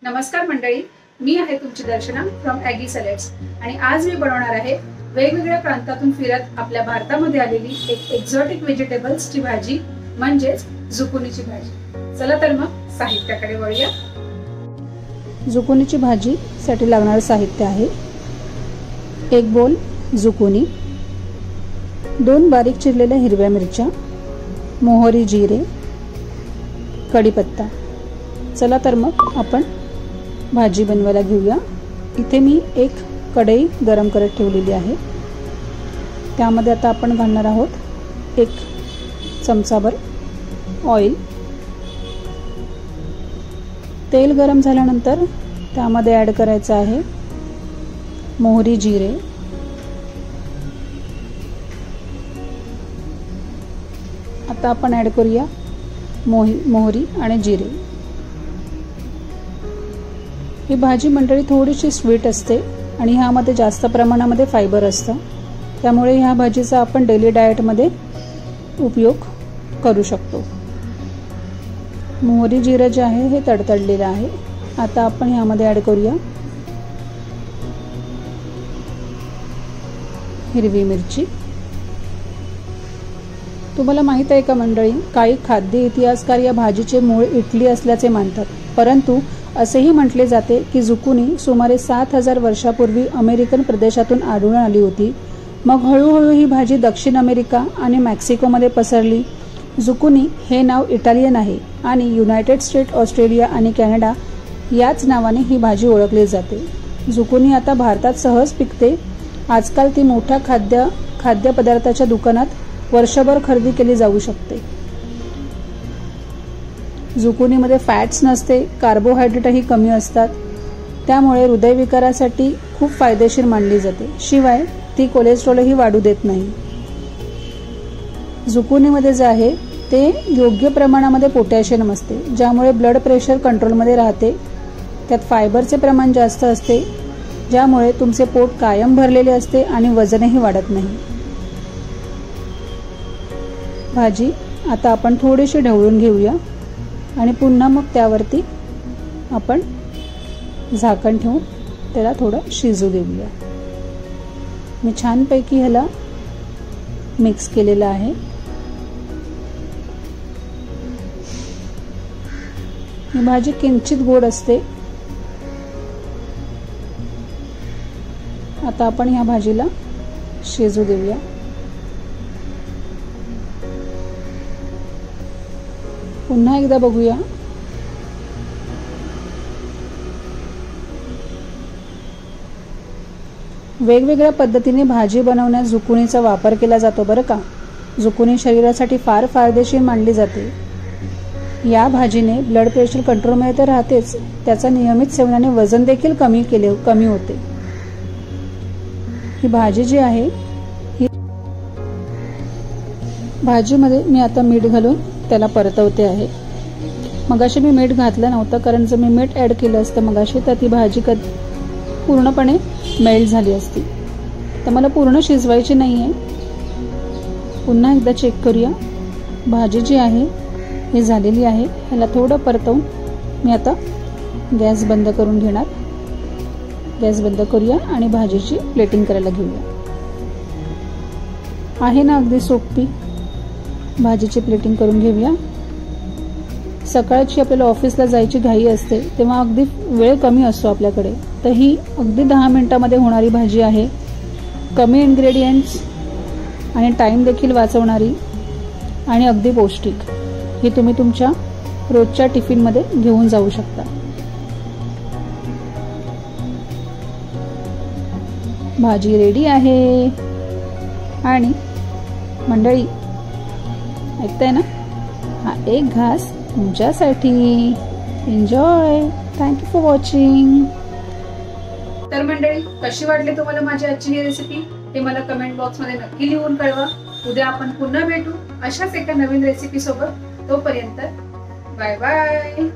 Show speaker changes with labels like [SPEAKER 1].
[SPEAKER 1] नमस्कार मंडळी, मी आहे तुमची दर्शना फ्रॉम ॲगी सॅलेड्स आणि आज मी बनवणार आहे वेगवेगळ्या प्रांतातून फिरत आपल्या भारतामध्ये आलेली एक एक्झॉटिक व्हेजिटेबल्सची भाजी म्हणजेच झुकुनीची भाजी। चला तर मग साहित्याकडे वळूया।
[SPEAKER 2] झुकुनीची भाजीसाठी लागणारे साहित्य आहे 1 बोल झुकुनी, 2 बारीक चिरलेल्या हिरव्या मिरच्या, मोहरी, जिरे, कढीपत्ता। चला तर मग आपण भाजी बनवायला घेऊया। इथे मी एक कढई गरम करत ठेवलेली आहे। त्यामध्ये आता आपण घालणार आहोत 1 चमचाभर ऑइल। तेल गरम झाल्यानंतर त्यामध्ये ॲड करायचं आहे मोहरी, जिरे, आता आपण ॲड करूया मोहरी आणि जिरे। ही भाजी मंडळी थोडीशी स्वीट असते आणि ह्यामध्ये जास्त प्रमाणामध्ये फायबर असतं, त्यामुळे ह्या भाजीचा आपण डेली डाएटमध्ये उपयोग करू शकतो। मोहरी, जिरे जे आहे हे तडतडलेलं आहे। आता आपण ह्यामध्ये ॲड करूया हिरवी मिरची। तुम्हाला माहित आहे का मंडळी, काही खाद्य इतिहासकार या भाजीचे मूळ इटली असल्याचे मानतात, परंतु असेही म्हटले जाते की झुकुनी सुमारे 7000 वर्षापूर्वी अमेरिकन प्रदेशातून आढळून आली होती। मग हळूहळू ही भाजी दक्षिण अमेरिका आणि मेक्सिकोमध्ये पसरली। झुकुनी हे नाव इटालियन आहे आणि युनायटेड स्टेट, ऑस्ट्रेलिया आणि कॅनडा याच नावाने ही भाजी ओळखली जाते। झुकुनी आता भारतात सहज पिकते। आजकाल ती मोठ्या खाद्यपदार्थाच्या दुकानात वर्षभर खरेदी केली जाऊ शकते। झुकुनीमध्ये फॅट्स नसते, कार्बोहायड्रेटही कमी असतात, त्यामुळे हृदयविकारासाठी खूप फायदेशीर मानली जाते। शिवाय ती कोलेस्ट्रॉलही वाढू देत नाही। झुकुनीमध्ये जे आहे ते योग्य प्रमाणामध्ये पोटॅशियम असते, ज्यामुळे ब्लड प्रेशर कंट्रोलमध्ये राहते। त्यात फायबरचे प्रमाण जास्त असते, ज्यामुळे तुमचे पोट कायम भरलेले असते आणि वजनही वाढत नाही। भाजी आता आपण थोडीशी ढवळून घेऊया आणि पुन्हा मग त्यावरती आपण झाकण ठेवून त्याला थोडं शिजू देऊया। मी छानपैकी ह्याला मिक्स केलेलं आहे। ही भाजी किंचित गोड असते। आता आपण ह्या भाजीला शिजू देऊया। पुन्हा एकदा बघूया। वेगवेगळ्या पद्धतीने भाजी बनवण्यात झुकुनीचा वापर केला जातो बरं का। झुकुनी शरीरासाठी फार फायदेशीर मानली जाते। या भाजीने ब्लड प्रेशर कंट्रोलमध्ये तर राहतेच, त्याचा नियमित सेवनाने वजन देखील कमी होते। ही भाजी जी आहे ही भाजीमध्ये मी आता मीठ घालून त्याला परतवते आहे। मगाशी मी मीठ घातलं नव्हतं, कारण जर मी मीठ ॲड केलं असतं मगाशी तर ती भाजी पूर्णपणे मेल्ट झाली असती, तर मला पूर्ण शिजवायची नाही आहे। पुन्हा एकदा चेक करूया। भाजी जी आहे ही झालेली आहे। ह्याला थोडं परतवून मी आता गॅस बंद करून घेणार। गॅस बंद करूया आणि भाजीची प्लेटिंग करायला घेऊया। आहे ना अगदी सोपी भाजीची प्लेटिंग करून घेऊया। सकाळची आपल्याला ऑफिसला जायची घाई असते, तेव्हा अगदी वेळ कमी असतो आपल्याकडे, तर ही अगदी 10 मिनिटांमध्ये होणारी भाजी आहे। कमी इन्ग्रेडियंट्स आणि टाइम देखील वाचवणारी आणि अगदी पौष्टिक। ही तुम्ही तुमच्या रोजच्या टिफिनमध्ये घेऊन जाऊ शकता। भाजी रेडी आहे आणि मंडळी ऐकताय ना, हा एक घास तुमच्यासाठी। एन्जॉय। Thank you for watching.
[SPEAKER 1] तर मंडळी, कशी वाटली तुम्हाला माझी आजची ही रेसिपी हे मला कमेंट बॉक्समध्ये नक्की लिहून कळवा। उद्या आपण पुन्हा भेटू अशाच एका नवीन रेसिपी सोबत। तोपर्यंत बाय बाय।